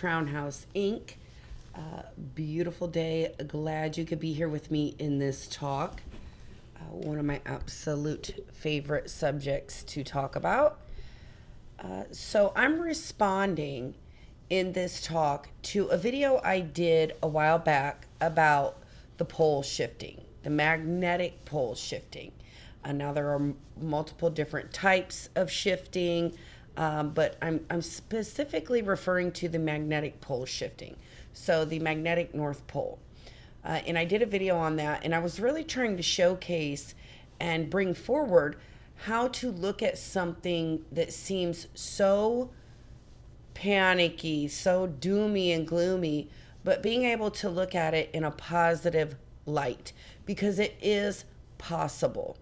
Krown House Inc. Beautiful day. Glad you could be here with me in this talk. One of my absolute favorite subjects to talk about. So I'm responding in this talk to a video I did a while back about the pole shifting, the magnetic pole shifting. Now there are multiple different types of shifting, but I'm specifically referring to the magnetic pole shifting. So the magnetic North Pole. And I did a video on that, and I was really trying to showcase and bring forward how to look at something that seems so panicky, so doomy and gloomy, but being able to look at it in a positive light, because it is possible.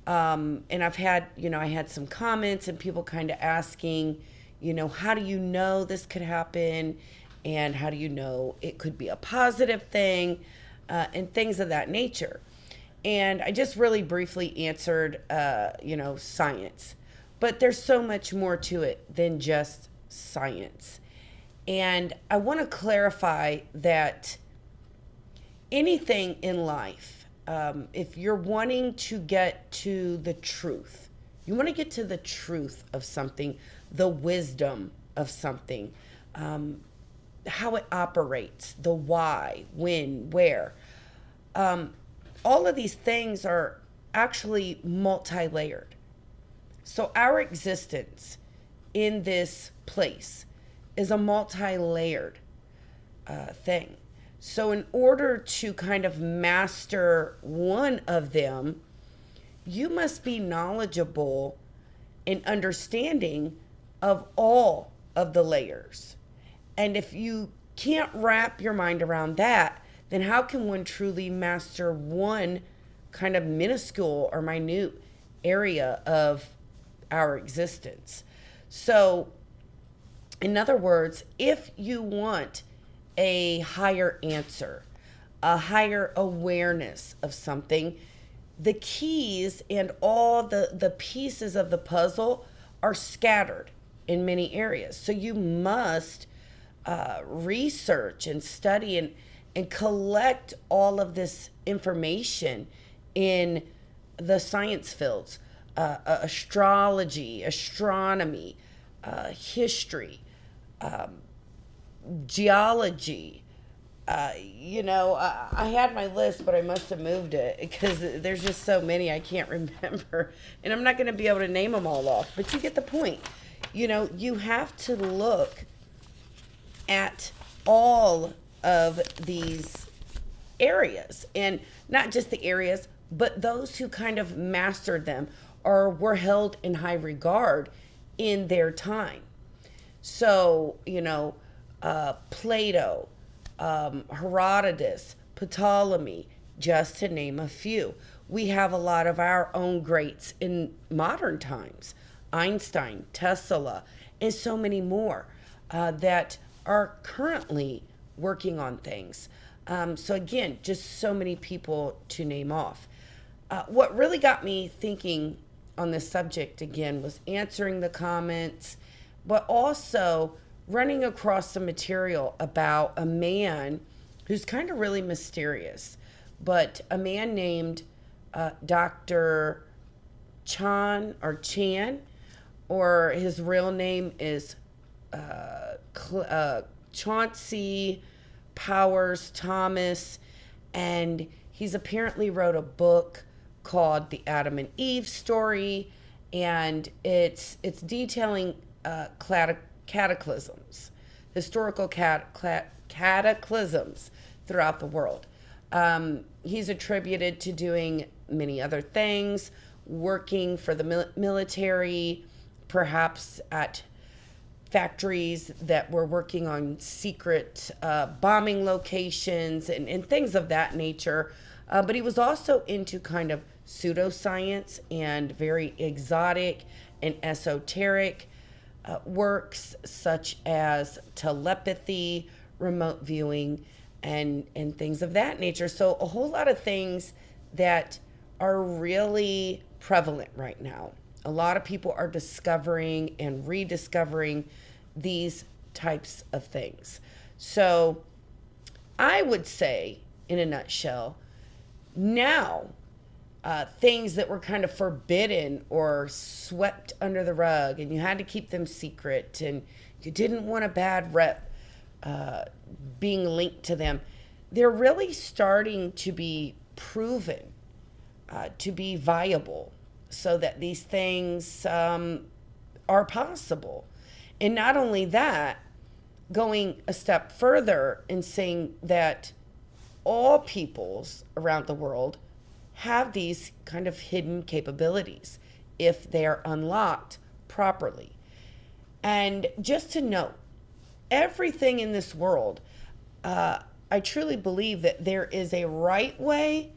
And I've had, I had some comments and people kind of asking, how do you know this could happen? And how do you know it could be a positive thing? And things of that nature. And I just really briefly answered, science. But there's so much more to it than just science. And I want to clarify that anything in life, if you're wanting to get to the truth, you want to get to the truth of something, the wisdom of something, how it operates, the why, when, where. All of these things are actually multi-layered. So our existence in this place is a multi-layered thing. So in order to kind of master one of them, you must be knowledgeable and understanding of all of the layers. And if you can't wrap your mind around that, then how can one truly master one kind of minuscule or minute area of our existence? So, in other words, if you want a higher answer, a higher awareness of something, the keys and all the pieces of the puzzle are scattered in many areas. So you must research and study and collect all of this information in the science fields, astrology, astronomy, history, geology. I had my list, but I must have moved it because there's just so many I can't remember. And I'm not going to be able to name them all off, but you get the point. You have to look at all of these areas, and not just the areas, but those who kind of mastered them or were held in high regard in their time. So, Plato, Herodotus, Ptolemy, just to name a few. We have a lot of our own greats in modern times, Einstein, Tesla, and so many more that are currently working on things. So again, just so many people to name off. What really got me thinking on this subject again was answering the comments, but also running across some material about a man who's kind of really mysterious, but a man named Dr. Chan, or his real name is Chauncey Powers Thomas, and he's apparently wrote a book called The Adam and Eve Story, and it's detailing cataclysms, historical cataclysms throughout the world. He's attributed to doing many other things, working for the military, perhaps at factories that were working on secret bombing locations and things of that nature. But he was also into kind of pseudoscience and very exotic and esoteric works such as telepathy, remote viewing, and things of that nature. So a whole lot of things that are really prevalent right now. A lot of people are discovering and rediscovering these types of things. So I would say, in a nutshell, now things that were kind of forbidden or swept under the rug and you had to keep them secret and you didn't want a bad rep being linked to them, they're really starting to be proven to be viable, so that these things are possible. And not only that, going a step further and saying that all peoples around the world have these kind of hidden capabilities if they are unlocked properly. And just to note, everything in this world, I truly believe that there is a right way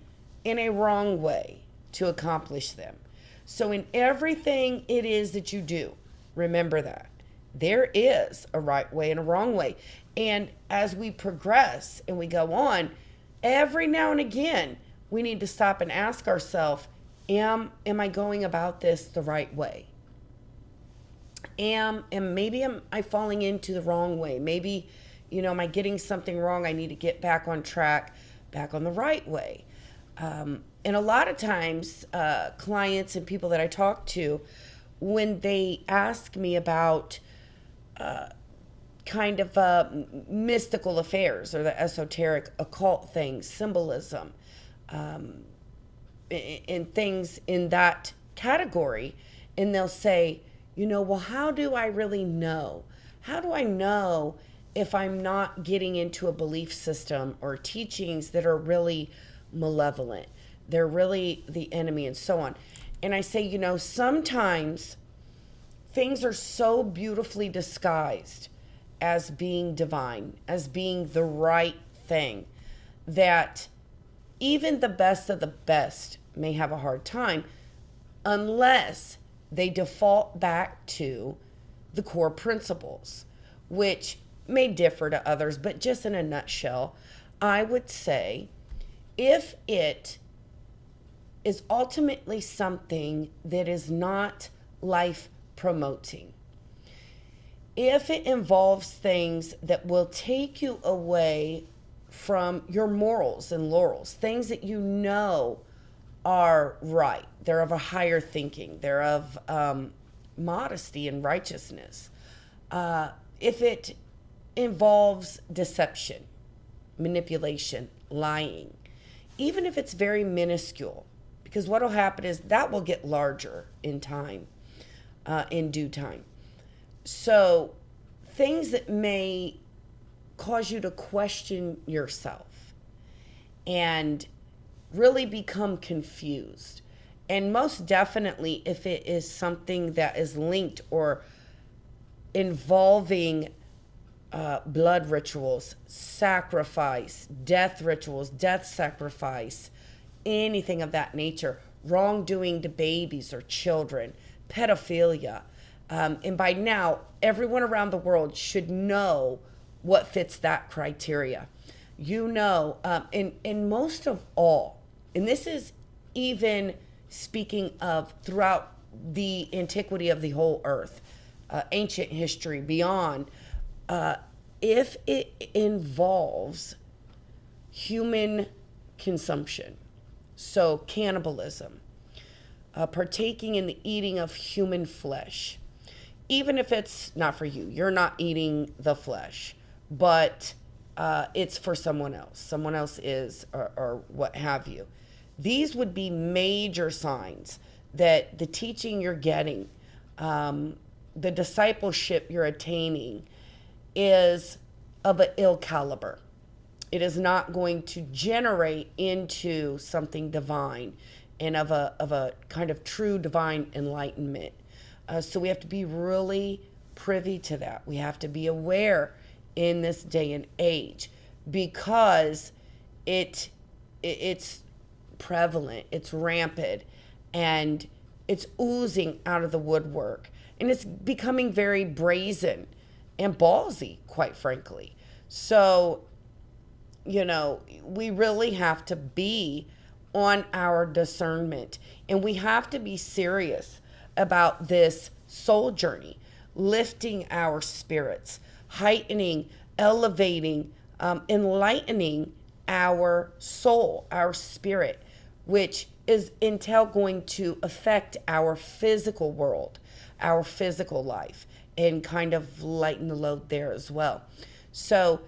and a wrong way to accomplish them. So in everything it is that you do, remember that there is a right way and a wrong way. And as we progress and we go on, every now and again, we need to stop and ask ourselves, am I going about this the right way? Am I falling into the wrong way? Maybe, am I getting something wrong? I need to get back on track, back on the right way. And a lot of times, clients and people that I talk to, when they ask me about kind of mystical affairs or the esoteric occult things, symbolism, and things in that category, and they'll say, well, how do I really know? How do I know if I'm not getting into a belief system or teachings that are really malevolent? They're really the enemy and so on. And I say, sometimes things are so beautifully disguised as being divine, as being the right thing, that even the best of the best may have a hard time unless they default back to the core principles, which may differ to others, but just in a nutshell, I would say if it is ultimately something that is not life promoting, if it involves things that will take you away from your morals and laurels, things that are right, they're of a higher thinking, they're of modesty and righteousness. If it involves deception, manipulation, lying, even if it's very minuscule, because what will happen is that will get larger in time, in due time. So things that may cause you to question yourself and really become confused. And most definitely if it is something that is linked or involving blood rituals, sacrifice, death rituals, death sacrifice, anything of that nature, wrongdoing to babies or children, pedophilia. And by now, everyone around the world should know what fits that criteria. And most of all, and this is even speaking of throughout the antiquity of the whole earth, ancient history, beyond, if it involves human consumption, so cannibalism, partaking in the eating of human flesh, even if it's not for you, you're not eating the flesh, but it's for someone else is, or what have you. These would be major signs that the teaching you're getting, the discipleship you're attaining, is of an ill caliber. It is not going to generate into something divine and of a kind of true divine enlightenment. So we have to be really privy to that. We have to be aware in this day and age, because it's prevalent, it's rampant, and it's oozing out of the woodwork, and it's becoming very brazen and ballsy, quite frankly. So, we really have to be on our discernment, and we have to be serious about this soul journey, lifting our spirits, heightening, elevating, enlightening our soul, our spirit, which is intel going to affect our physical world, our physical life, and kind of lighten the load there as well. So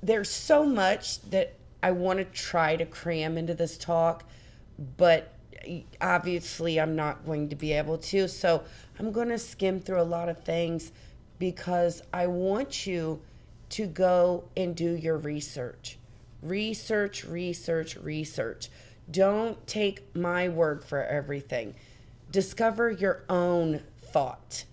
there's so much that I want to try to cram into this talk, but obviously I'm not going to be able to. So I'm going to skim through a lot of things because I want you to go and do your research. Research. Don't take my word for everything. Discover your own thought.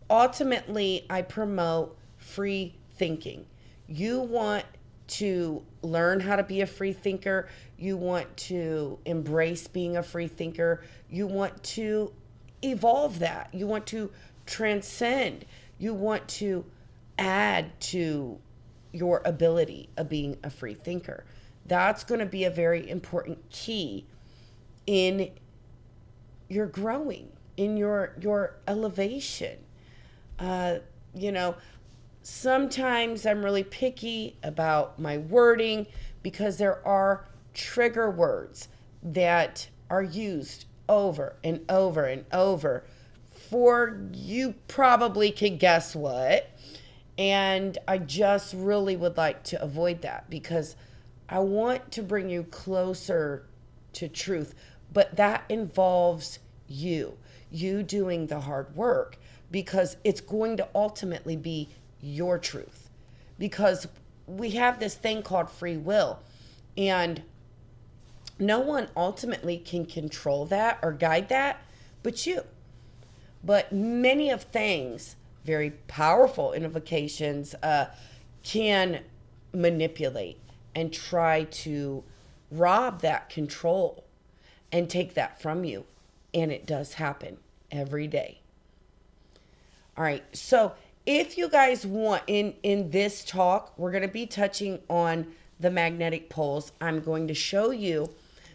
Ultimately, I promote free thinking. You want to learn how to be a free thinker. You want to embrace being a free thinker. You want to evolve that. You want to transcend. You want to add to your ability of being a free thinker. That's going to be a very important key in your growing, in your elevation. Sometimes I'm really picky about my wording because there are trigger words that are used over and over and over for you probably can guess what. And I just really would like to avoid that because I want to bring you closer to truth, but that involves you doing the hard work because it's going to ultimately be your truth. Because we have this thing called free will, and no one ultimately can control that or guide that but you. But many of things, very powerful invocations, can manipulate and try to rob that control and take that from you. And it does happen every day. All right, so if you guys want, in this talk, we're going to be touching on the magnetic poles. I'm going to show you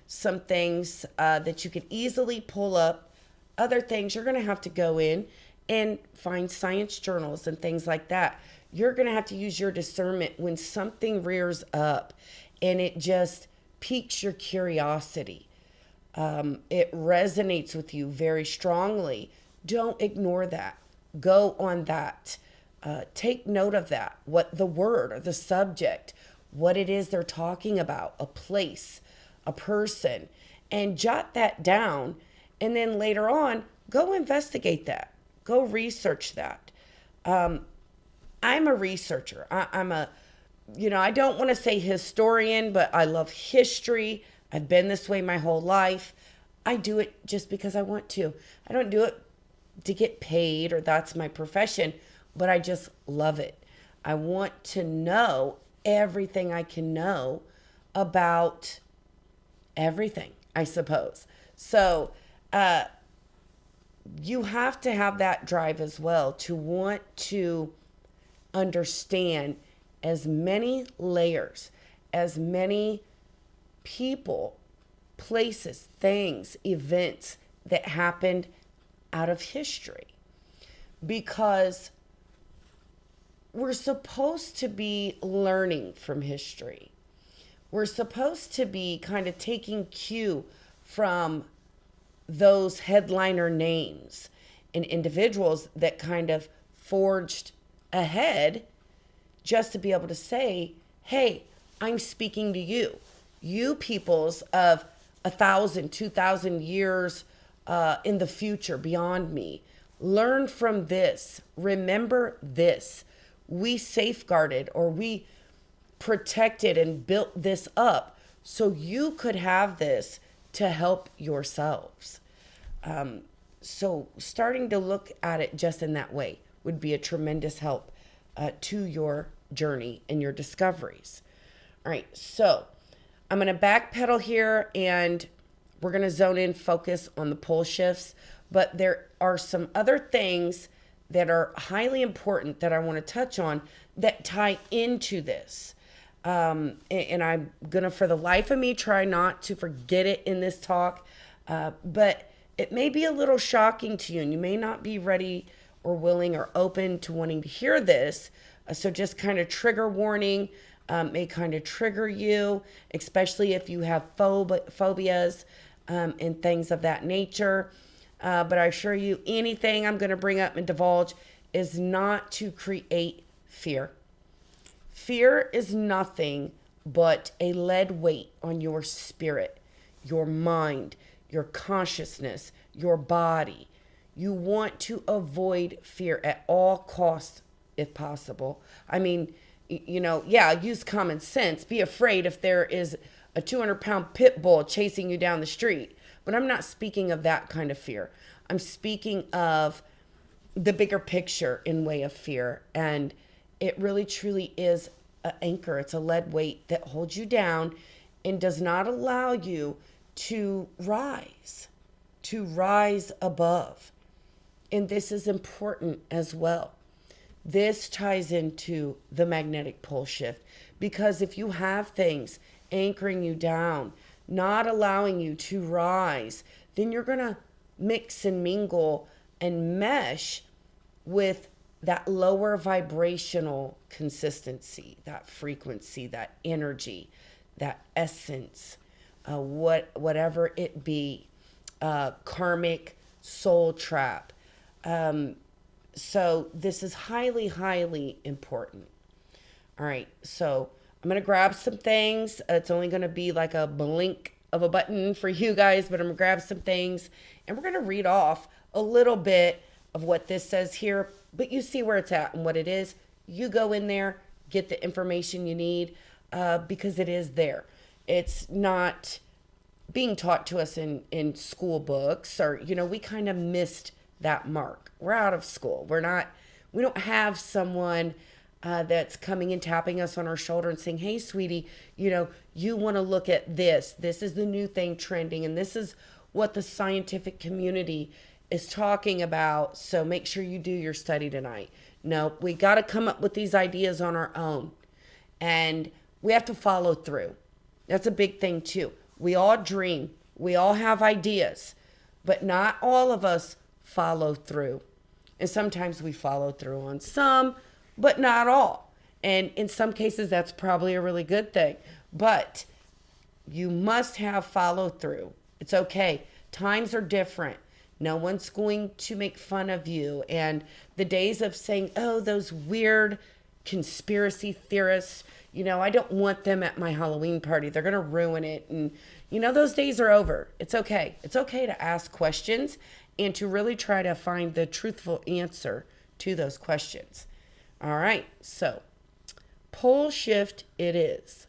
some things that you could easily pull up. Other things you're going to have to go in and find science journals and things like that. You're going to have to use your discernment when something rears up and it just piques your curiosity. It resonates with you very strongly. Don't ignore that. Go on that. Take note of that. What the word or the subject, what it is they're talking about, a place, a person, and jot that down. And then later on, go investigate that. Go research that. I'm a researcher. I don't want to say historian, but I love history. I've been this way my whole life. I do it just because I want to. I don't do it to get paid or that's my profession, but I just love it. I want to know everything I can know about everything, I suppose. So, you have to have that drive as well to want to understand as many layers, as many people, places, things, events that happened out of history. Because we're supposed to be learning from history. We're supposed to be kind of taking cue from those headliner names and individuals that kind of forged ahead just to be able to say, hey, I'm speaking to you. You peoples of 1,000, 2,000 years in the future beyond me. Learn from this. Remember this. We safeguarded or we protected and built this up so you could have this to help yourselves. So starting to look at it just in that way would be a tremendous help to your journey and your discoveries. All right, so I'm going to backpedal here and we're going to zone in, focus on the pole shifts, but there are some other things that are highly important that I want to touch on that tie into this. And I'm going to, for the life of me, try not to forget it in this talk. But it may be a little shocking to you and you may not be ready or willing or open to wanting to hear this. So just kind of trigger warning, may kind of trigger you, especially if you have phobias and things of that nature. But I assure you, anything I'm going to bring up and divulge is not to create fear. Fear is nothing but a lead weight on your spirit, your mind, your consciousness, your body. You want to avoid fear at all costs if possible. I mean, use common sense. Be afraid if there is a 200-pound pit bull chasing you down the street. But I'm not speaking of that kind of fear. I'm speaking of the bigger picture in way of fear. And it really truly is an anchor. It's a lead weight that holds you down and does not allow you to rise above. And this is important as well. This ties into the magnetic pole shift, because if you have things anchoring you down, not allowing you to rise, then you're going to mix and mingle and mesh with that lower vibrational consistency, that frequency, that energy, that essence, whatever it be, karmic soul trap. So this is highly, highly important. All right, so I'm going to grab some things. It's only going to be like a blink of a button for you guys, but I'm going to grab some things and we're going to read off a little bit of what this says here, but you see where it's at and what it is. You go in there, get the information you need, because it is there. It's not being taught to us in school books, or, we kind of missed that mark. We're out of school. We don't have someone that's coming and tapping us on our shoulder and saying, hey, sweetie, you want to look at this. This is the new thing trending, and this is what the scientific community is talking about. So make sure you do your study tonight. No, we got to come up with these ideas on our own, and we have to follow through. That's a big thing too. We all dream. We all have ideas, but not all of us follow through. And sometimes we follow through on some, but not all. And in some cases, that's probably a really good thing. But you must have follow through. It's okay. Times are different. No one's going to make fun of you. And the days of saying, oh, those weird conspiracy theorists, I don't want them at my Halloween party. They're going to ruin it. And, those days are over. It's okay. It's okay to ask questions and to really try to find the truthful answer to those questions. All right. So, pole shift it is.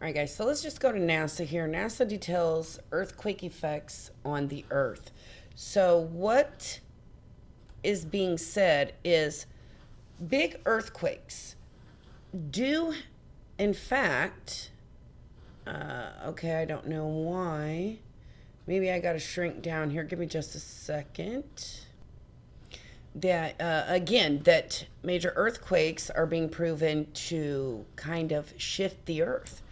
All right, guys. So let's just go to NASA here. NASA details earthquake effects on the Earth. So what is being said is big earthquakes do, in fact, okay, I don't know why. Maybe I got to shrink down here. Give me just a second. That major earthquakes are being proven to kind of shift the Earth,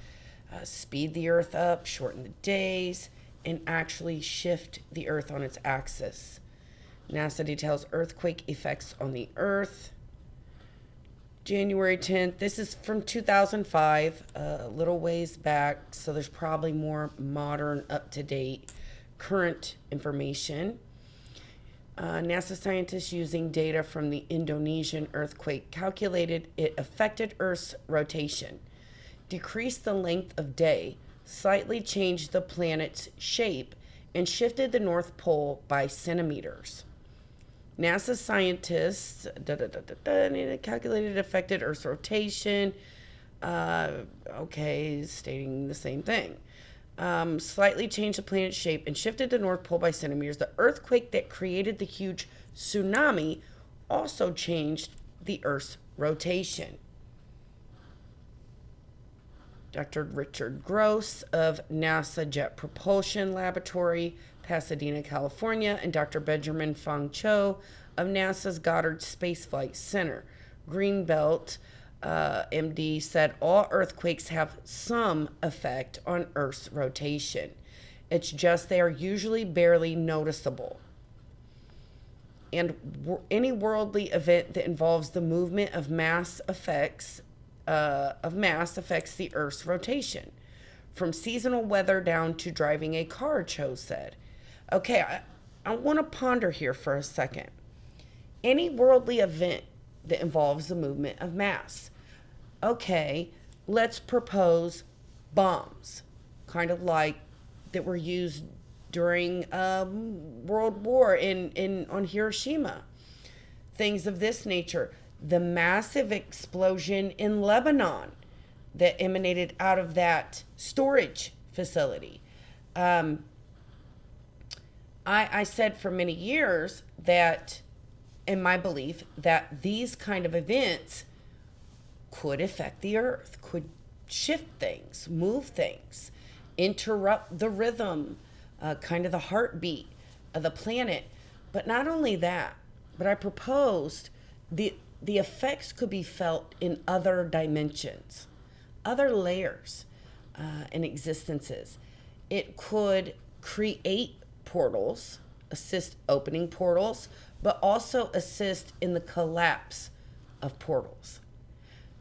speed the Earth up, shorten the days, and actually shift the Earth on its axis. NASA details earthquake effects on the Earth. January 10th. This is from 2005, a little ways back, so there's probably more modern, up-to-date, current information. NASA scientists using data from the Indonesian earthquake calculated it affected Earth's rotation, decreased the length of day, slightly changed the planet's shape, and shifted the North Pole by centimeters. NASA scientists calculated it affected Earth's rotation. Stating the same thing. Slightly changed the planet's shape and shifted the North Pole by centimeters. The earthquake that created the huge tsunami also changed the Earth's rotation. Dr. Richard Gross of NASA Jet Propulsion Laboratory, Pasadena, California, and Dr. Benjamin Fong Cho of NASA's Goddard Space Flight Center, Greenbelt, MD, said all earthquakes have some effect on Earth's rotation. It's just they are usually barely noticeable. and any worldly event that involves the movement of mass affects the Earth's rotation, from seasonal weather down to driving a car, Cho said. Okay, I want to ponder here for a second. Any worldly event that involves the movement of mass. Okay, let's propose bombs, kind of like that were used during World War on Hiroshima. Things of this nature. The massive explosion in Lebanon that emanated out of that storage facility. I said for many years that, in my belief, that these kind of events could affect the earth, could shift things, move things, interrupt the rhythm, kind of the heartbeat of the planet. But not only that, but I proposed the effects could be felt in other dimensions, other layers and existences. It could create portals, assist opening portals, but also assist in the collapse of portals.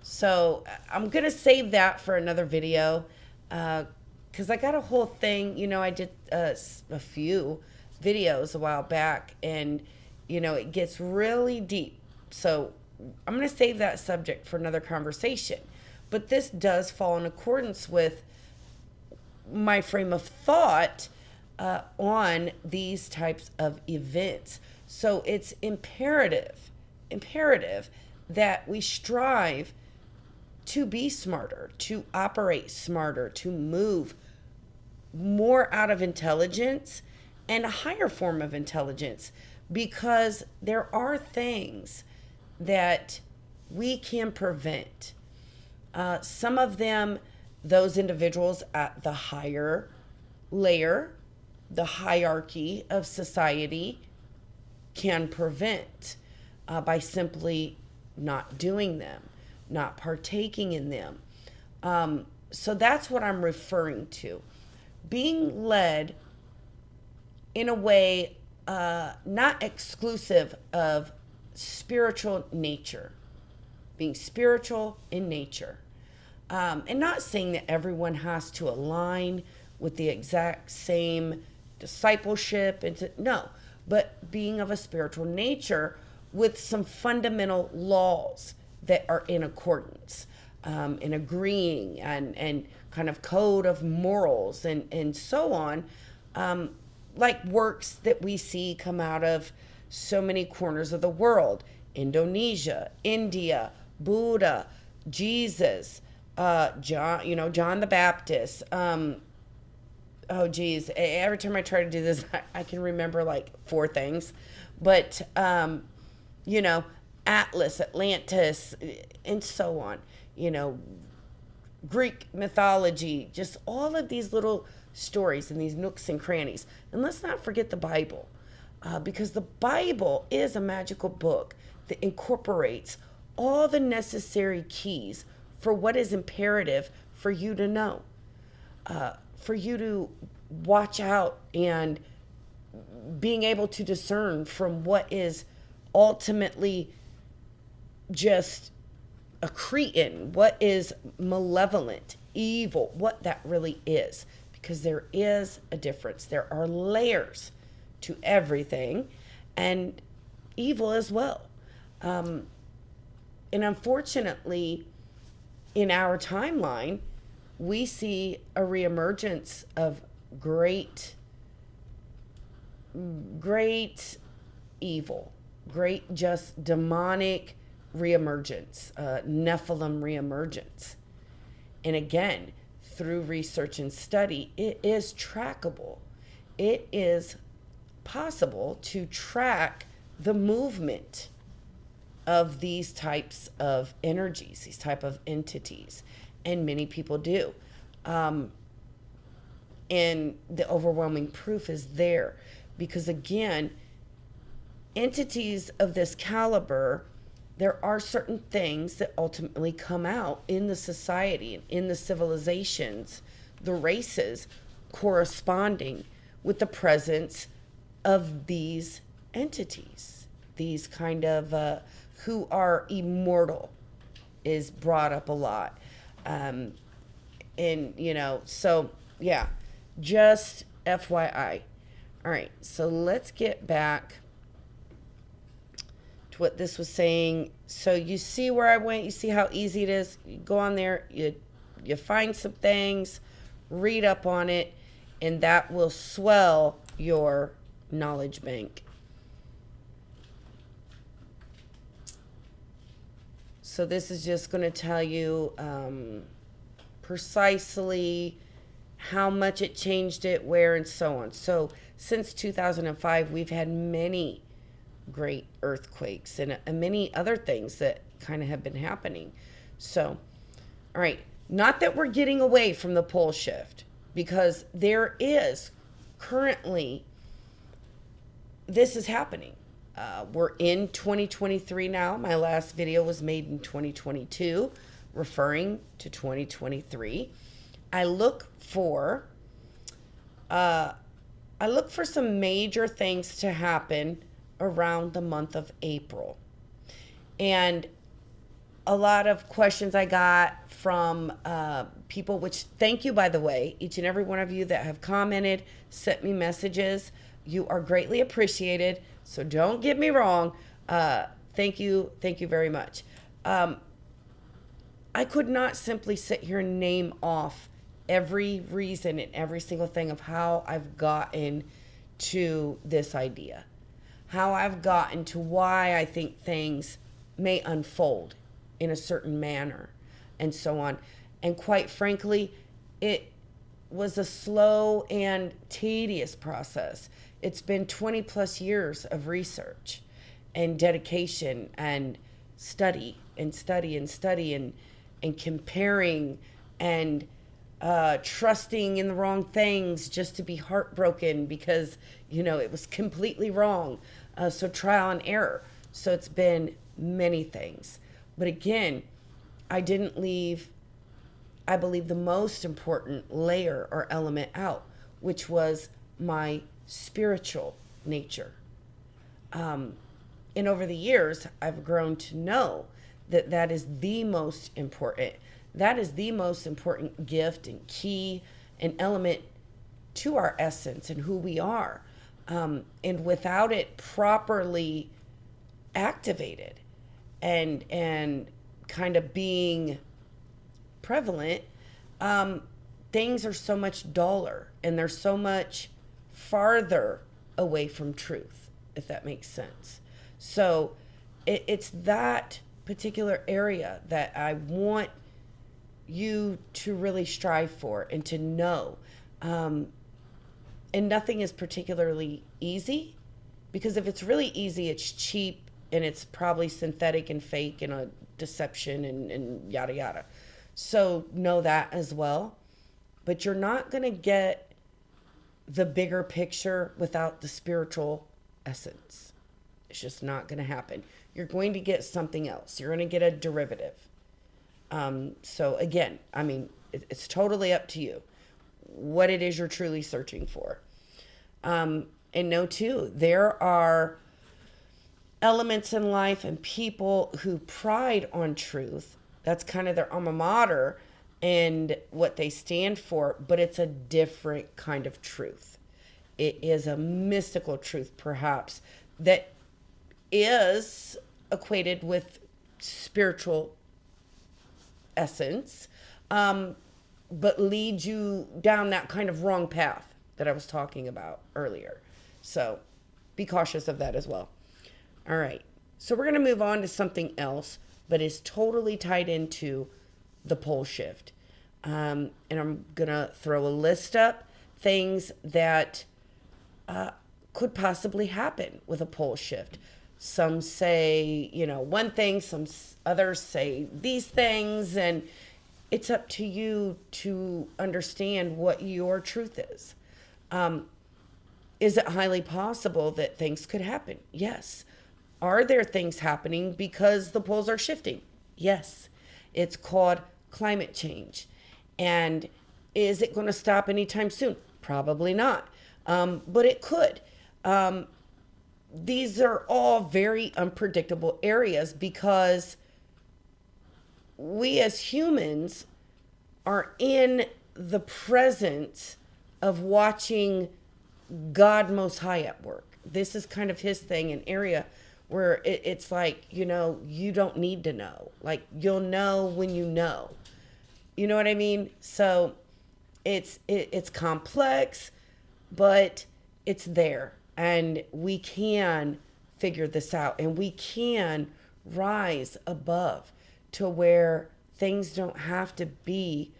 So I'm going to save that for another video because I got a whole thing. I did a few videos a while back, and, it gets really deep. So I'm going to save that subject for another conversation. But this does fall in accordance with my frame of thought on these types of events. So it's imperative that we strive to be smarter, to operate smarter, to move more out of intelligence and a higher form of intelligence, because there are things that we can prevent. Some of them, those individuals at the higher layer, the hierarchy of society, can prevent by simply not doing them, not partaking in them. So that's what I'm referring to. Being led in a way not exclusive of spiritual nature, being spiritual in nature. And not saying that everyone has to align with the exact same discipleship, no, but being of a spiritual nature with some fundamental laws that are in accordance, and agreeing, and kind of code of morals and so on, like works that we see come out of so many corners of the world: Indonesia, India, Buddha, Jesus, John the Baptist. Oh geez, every time I try to do this, I can remember like 4 things, but Atlas, Atlantis, and so on. Greek mythology, just all of these little stories and these nooks and crannies. And let's not forget the Bible, because the Bible is a magical book that incorporates all the necessary keys for what is imperative for you to know, for you to watch out, and being able to discern from what is ultimately just a cretin, what is malevolent, evil, what that really is. Because there is a difference. There are layers to everything, and evil as well. And unfortunately, in our timeline, we see a reemergence of great evil, great just demonic reemergence, Nephilim reemergence. And again, through research and study, it is trackable. It is possible to track the movement of these types of energies, these type of entities, and many people do. And the overwhelming proof is there, because again, entities of this caliber, there are certain things that ultimately come out in the society, in the civilizations, the races, corresponding with the presence of these entities. these kind of who are immortal is brought up a lot. And, so yeah, just FYI. All right, so let's get back to what this was saying. So you see where I went, you see how easy it is. You go on there, you find some things, read up on it, and that will swell your knowledge bank. So this is just going to tell you precisely how much it changed it, where, and so on. So since 2005, we've had many great earthquakes and many other things that kind of have been happening. So, all right, not that we're getting away from the pole shift, because there is currently, this is happening. We're in 2023 now. My last video was made in 2022, referring to 2023. I look for some major things to happen around the month of April. And a lot of questions I got from people, which thank you, by the way, each and every one of you that have commented, sent me messages. You are greatly appreciated. So don't get me wrong. Thank you very much. I could not simply sit here and name off every reason and every single thing of how I've gotten to this idea, how I've gotten to why I think things may unfold in a certain manner, and so on. And quite frankly, it was a slow and tedious process. It's been 20 plus years of research and dedication and study and comparing and trusting in the wrong things just to be heartbroken because, it was completely wrong. So trial and error. So it's been many things. But again, I didn't leave, I believe, the most important layer or element out, which was my spiritual nature. And over the years, I've grown to know that that is the most important. That is the most important gift and key and element to our essence and who we are. And without it properly activated and kind of being prevalent, things are so much duller and they're so much farther away from truth, if that makes sense. So it's that particular area that I want you to really strive for and to know. And nothing is particularly easy, because if it's really easy, it's cheap and it's probably synthetic and fake and a deception and yada yada. So know that as well. But you're not going to get the bigger picture without the spiritual essence. It's just not going to happen. You're going to get something else. You're going to get a derivative. So again, it's totally up to you what it is you're truly searching for. And know too, there are elements in life and people who pride on truth. That's kind of their alma mater and what they stand for, but it's a different kind of truth. It is a mystical truth, perhaps, that is equated with spiritual essence, but leads you down that kind of wrong path that I was talking about earlier. So be cautious of that as well. All right. So we're going to move on to something else, but is totally tied into the pole shift. And I'm going to throw a list up, things that could possibly happen with a pole shift. Some say, one thing, some others say these things, and it's up to you to understand what your truth is. Is it highly possible that things could happen? Yes. Are there things happening because the poles are shifting? Yes. It's called climate change. And is it going to stop anytime soon? Probably not. But it could. these are all very unpredictable areas because we as humans are in the presence of watching God Most High at work. This is kind of his thing, an area where it's like, you don't need to know. Like, you'll know when you know. You know what I mean? So it's complex, but it's there. And we can figure this out, and we can rise above to where things don't have to be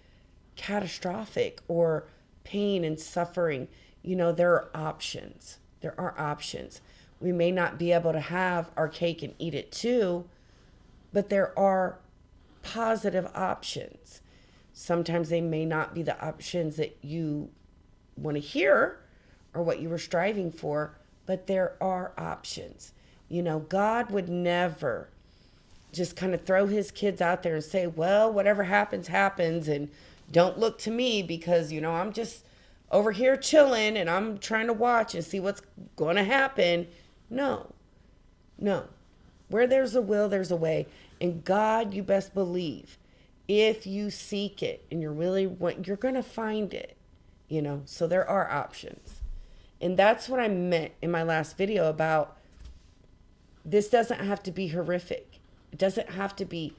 catastrophic or pain and suffering. There are options. There are options. We may not be able to have our cake and eat it too, but there are positive options. Sometimes they may not be the options that you want to hear or what you were striving for, but there are options. God would never just kind of throw his kids out there and say, well, whatever happens, happens, and don't look to me because, I'm just over here chilling and I'm trying to watch and see what's going to happen. No. Where there's a will, there's a way. And God, you best believe, if you seek it and you're going to find it, so there are options. And that's what I meant in my last video about this doesn't have to be horrific. It doesn't have to be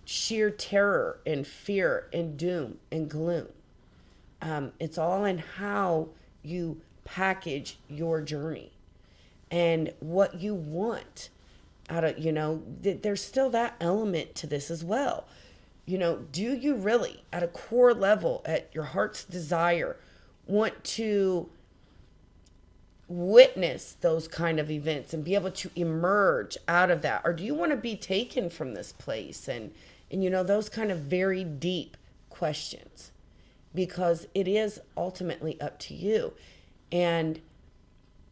sheer terror and fear and doom and gloom. It's all in how you package your journey and what you want out of, there's still that element to this as well. Do you really, at a core level, at your heart's desire, want to witness those kind of events and be able to emerge out of that? Or do you want to be taken from this place? And those kind of very deep questions, because it is ultimately up to you. And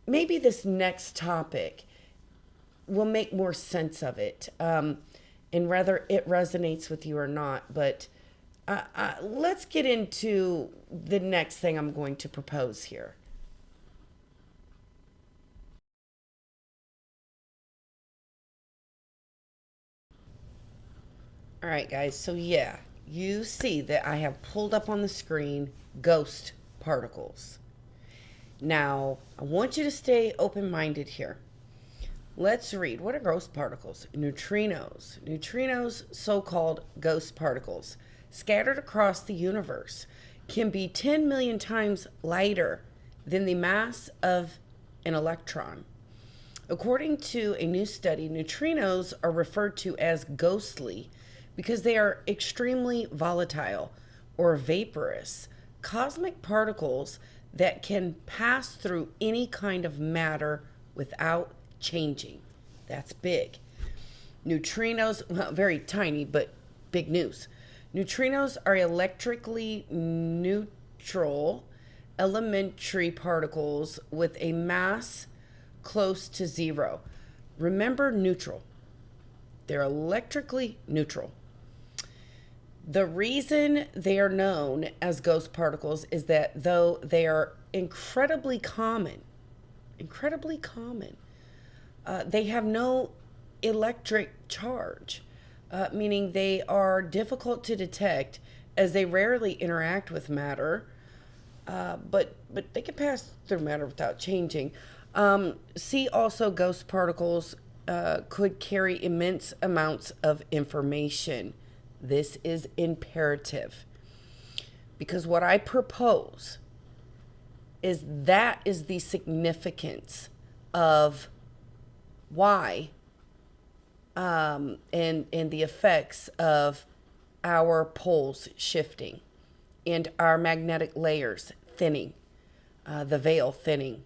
maybe this next topic will make more sense of it, and whether it resonates with you or not. But let's get into the next thing I'm going to propose here. All right, guys. So yeah, you see that I have pulled up on the screen ghost particles. Now, I want you to stay open-minded here. Let's read. What are ghost particles? Neutrinos. Neutrinos, so-called ghost particles, scattered across the universe, can be 10 million times lighter than the mass of an electron. According to a new study, neutrinos are referred to as ghostly because they are extremely volatile or vaporous cosmic particles that can pass through any kind of matter without changing. That's big. Neutrinos, well, very tiny, but big news. Neutrinos are electrically neutral elementary particles with a mass close to zero. Remember, neutral. They're electrically neutral. The reason they are known as ghost particles is that though they are incredibly common, they have no electric charge, meaning they are difficult to detect as they rarely interact with matter, but they can pass through matter without changing. See also, ghost particles could carry immense amounts of information. This is imperative, because what I propose is that is the significance of why and the effects of our poles shifting and our magnetic layers thinning, the veil thinning,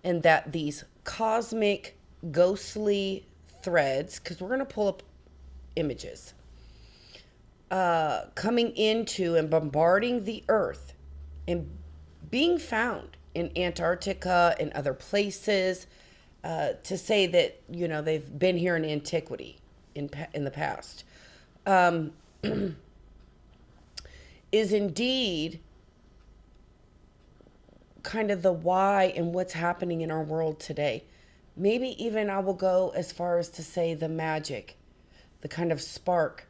and that these cosmic ghostly threads, because we're going to pull up images, coming into and bombarding the earth and being found in Antarctica and other places, to say that, they've been here in antiquity, in the past, is indeed kind of the why and what's happening in our world today. Maybe even I will go as far as to say the magic, the kind of spark,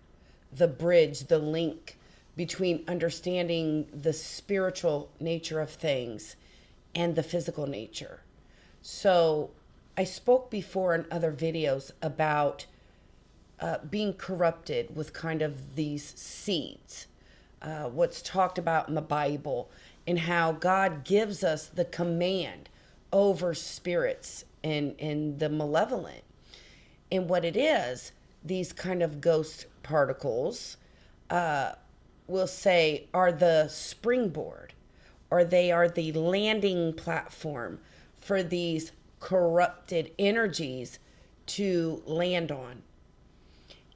the bridge, the link between understanding the spiritual nature of things and the physical nature. So I spoke before in other videos about being corrupted with kind of these seeds, what's talked about in the Bible, and how God gives us the command over spirits and the malevolent. And what it is, these kind of ghost particles, will say, are the springboard, or they are the landing platform for these corrupted energies to land on.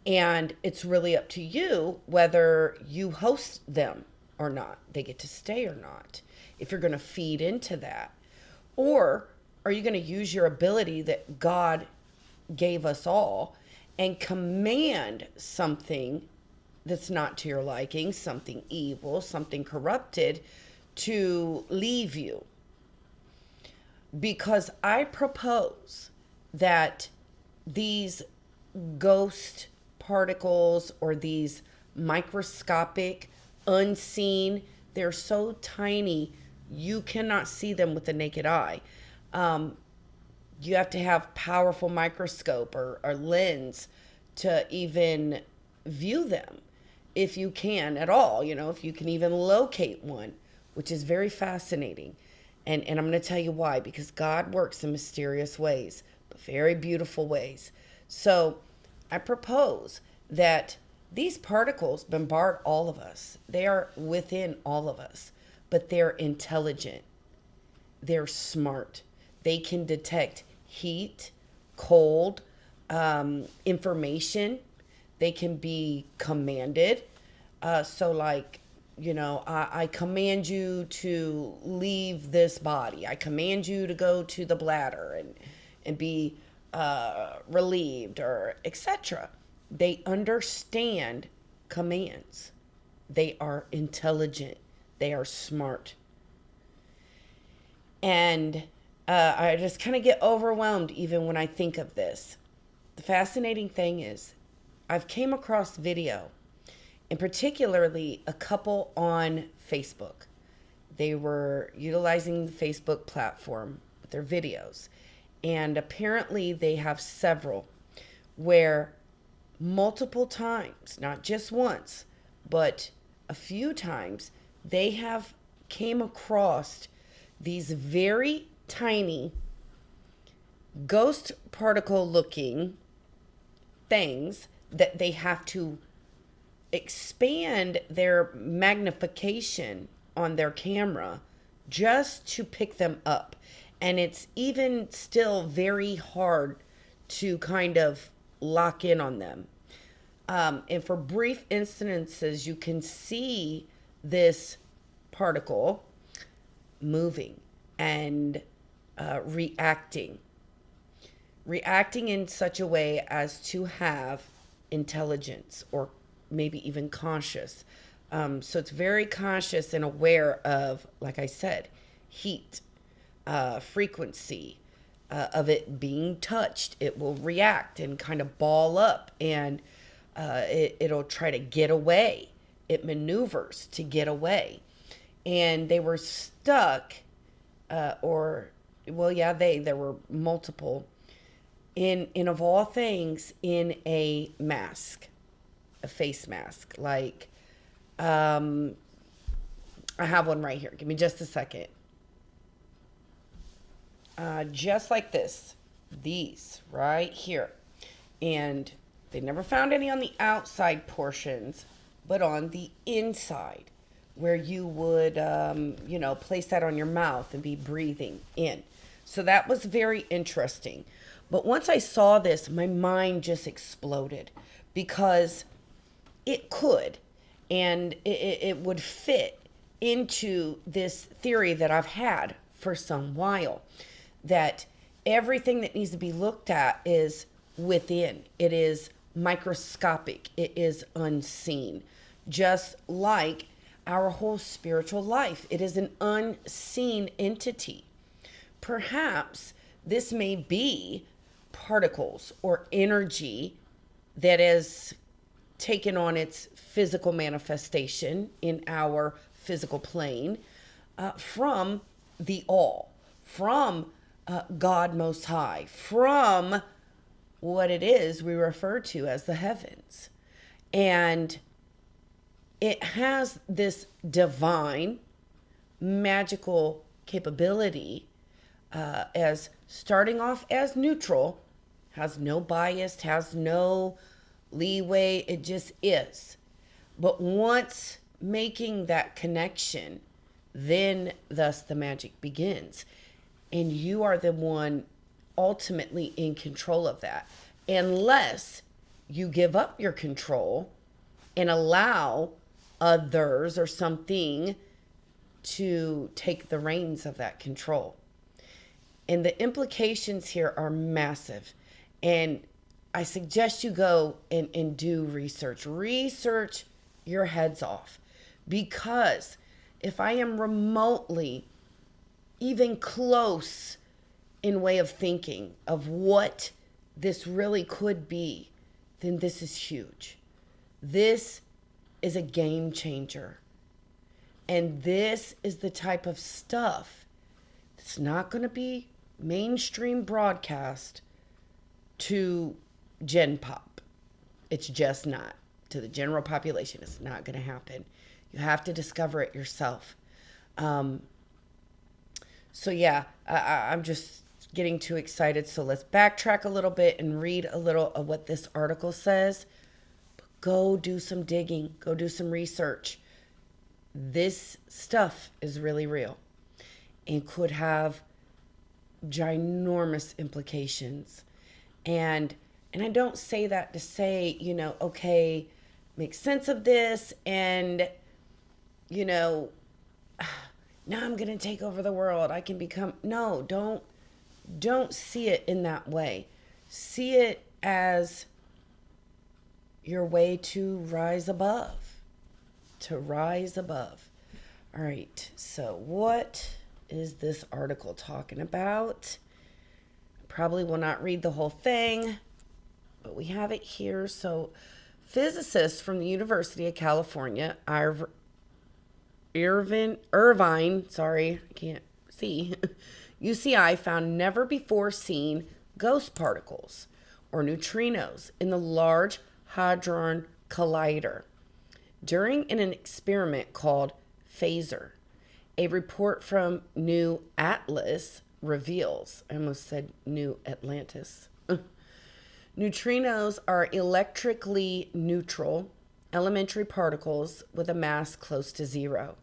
And it's really up to you whether you host them or not. They get to stay or not. If you're going to feed into that. Or are you going to use your ability that God gave us all and command something that's not to your liking, something evil, something corrupted, to leave you? Because I propose that these ghost particles, or these microscopic, unseen, they're so tiny you cannot see them with the naked eye. You have to have powerful microscope or lens to even view them, if you can at all, if you can even locate one, which is very fascinating. And I'm going to tell you why, because God works in mysterious ways, but very beautiful ways. So I propose that these particles bombard all of us. They are within all of us, but they're intelligent. They're smart. They can detect heat, cold, information. They can be commanded. So like, I command you to leave this body. I command you to go to the bladder and be relieved, or etc. They understand commands. They are intelligent. They are smart. And I just kind of get overwhelmed even when I think of this. The fascinating thing is I've came across video, and particularly a couple on Facebook. They were utilizing the Facebook platform with their videos. And apparently they have several where multiple times, not just once, but a few times, they have came across these very tiny ghost particle looking things that they have to expand their magnification on their camera just to pick them up. And it's even still very hard to kind of lock in on them. And for brief instances, you can see this particle moving and reacting in such a way as to have intelligence, or maybe even conscious. So it's very conscious and aware of, like I said, heat, frequency, of it being touched. It will react and kind of ball up, and it'll try to get away. It maneuvers to get away. And they were stuck, there were multiple, in of all things, in a mask, a face mask. Like, I have one right here. Give me just a second. Just like this, these right here. And they never found any on the outside portions, but on the inside, where you would, place that on your mouth and be breathing in. So that was very interesting. But once I saw this, my mind just exploded, because it could, and it would fit into this theory that I've had for some while, that everything that needs to be looked at is within. It is microscopic. It is unseen. Just like our whole spiritual life, it is an unseen entity. Perhaps this may be particles or energy that is taken on its physical manifestation in our physical plane from the all, from God Most High, from what it is we refer to as the heavens. And it has this divine, magical capability as starting off as neutral, has no bias, has no leeway, it just is. But once making that connection, then thus the magic begins. And you are the one ultimately in control of that. Unless you give up your control and allow others or something to take the reins of that control. And the implications here are massive. And I suggest you go and do research. Research your heads off. Because if I am remotely, even close in way of thinking of what this really could be, then this is huge. This is a game changer. And this is the type of stuff that's not going to be mainstream broadcast to Gen Pop. It's just not. To the general population, it's not going to happen. You have to discover it yourself. So yeah, I'm just getting too excited. So let's backtrack a little bit and read a little of what this article says. But go do some digging. Go do some research. This stuff is really real and could have ginormous implications. And I don't say that to say, okay, make sense of this and, now I'm going to take over the world. I can become, no, don't see it in that way. See it as your way to rise above. All right, so what is this article talking about? Probably will not read the whole thing, but we have it here. So physicists from the University of California, Irvine, sorry, I can't see, UCI found never before seen ghost particles or neutrinos in the Large Hadron Collider during an experiment called Phaser. A report from New Atlas reveals, I almost said New Atlantis. Neutrinos are electrically neutral, elementary particles with a mass close to zero.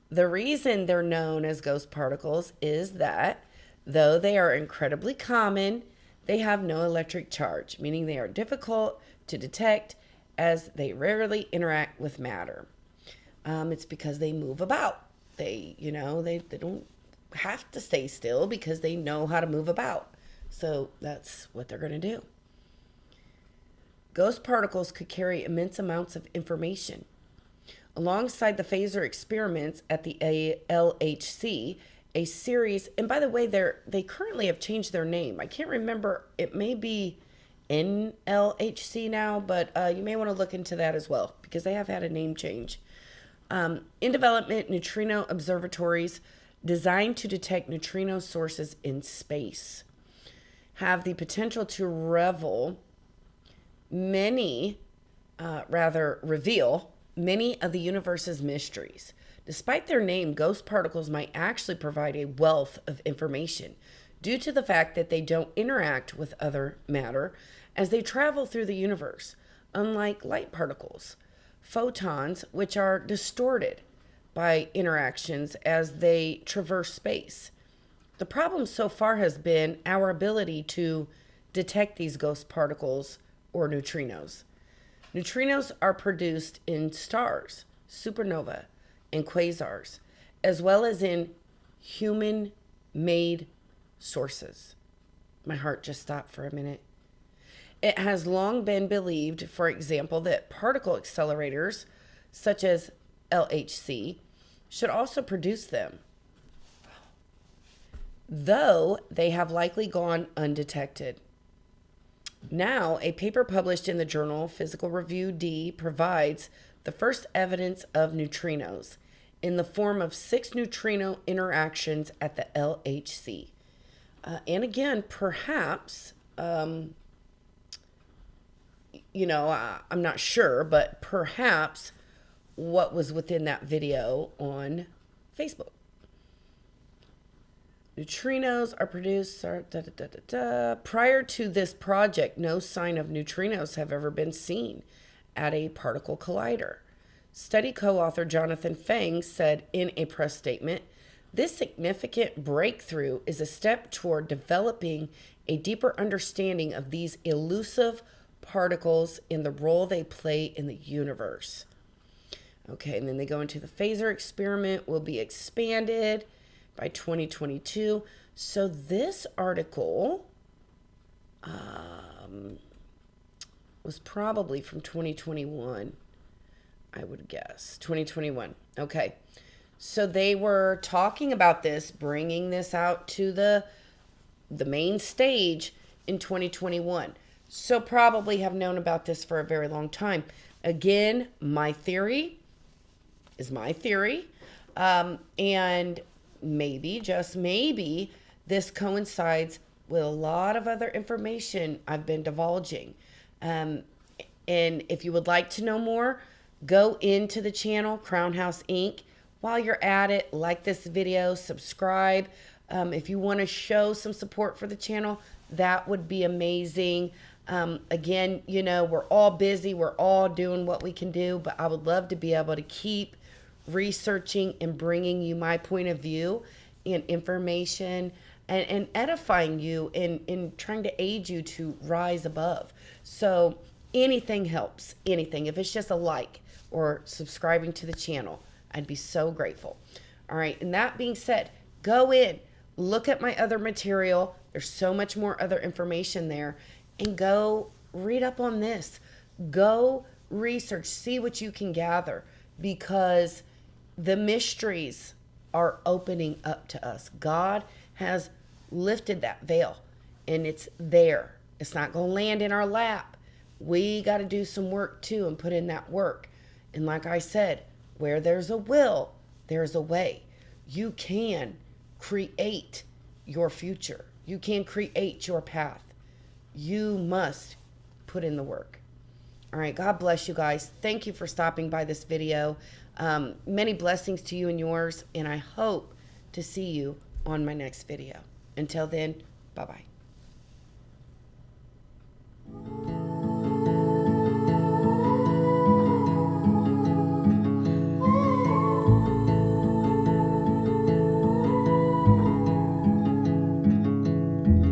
The reason they're known as ghost particles is that, though they are incredibly common, they have no electric charge, meaning they are difficult to detect as they rarely interact with matter. It's because they move about. They don't have to stay still because they know how to move about. So that's what they're going to do. Ghost particles could carry immense amounts of information. Alongside the phaser experiments at the LHC, a series, and by the way, they currently have changed their name. I can't remember, it may be NLHC now, but you may want to look into that as well because they have had a name change. In development, neutrino observatories designed to detect neutrino sources in space have the potential to reveal many of the universe's mysteries. Despite their name, ghost particles might actually provide a wealth of information due to the fact that they don't interact with other matter as they travel through the universe, unlike light particles. Photons, which are distorted by interactions as they traverse space. The problem so far has been our ability to detect these ghost particles or neutrinos. Neutrinos are produced in stars, supernova, and quasars, as well as in human-made sources. My heart just stopped for a minute. It has long been believed, for example, that particle accelerators, such as LHC, should also produce them. though they have likely gone undetected. Now, a paper published in the journal Physical Review D provides the first evidence of neutrinos in the form of 6 neutrino interactions at the LHC. And again, perhaps, I'm not sure, but perhaps what was within that video on Facebook. Neutrinos are produced. Prior to this project, no sign of neutrinos have ever been seen at a particle collider. Study co-author Jonathan Fang said in a press statement, "This significant breakthrough is a step toward developing a deeper understanding of these elusive particles and the role they play in the universe." Okay, and then they go into the phaser experiment will be expanded by 2022. So this article was probably from 2021, I would guess. 2021. Okay. So they were talking about this, bringing this out to the main stage in 2021. So probably have known about this for a very long time. Again, my theory is my theory. And maybe, just maybe, this coincides with a lot of other information I've been divulging. And if you would like to know more, go into the channel, Krown House Inc. While you're at it, like this video, subscribe. If you want to show some support for the channel, that would be amazing. Again, we're all busy. We're all doing what we can do, but I would love to be able to keep researching and bringing you my point of view and information and edifying you in trying to aid you to rise above. So anything helps, anything. If it's just a like or subscribing to the channel, I'd be so grateful. All right. And that being said, go in, look at my other material. There's so much more other information there, and go read up on this. Go research, see what you can gather, because the mysteries are opening up to us. God has lifted that veil, and it's there. It's not going to land in our lap. We got to do some work too and put in that work. And like I said, where there's a will, there's a way. You can create your future. You can create your path. You must put in the work. All right. God bless you guys. Thank you for stopping by this video. Many blessings to you and yours, and I hope to see you on my next video. Until then, bye-bye.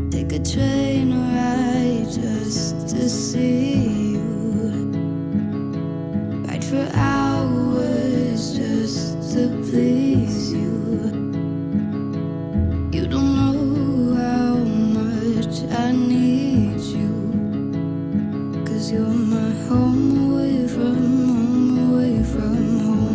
Take a train ride just to see you. Ride for hours just to please you. You don't know how much I need you, 'cause you're my home away from home, away from home.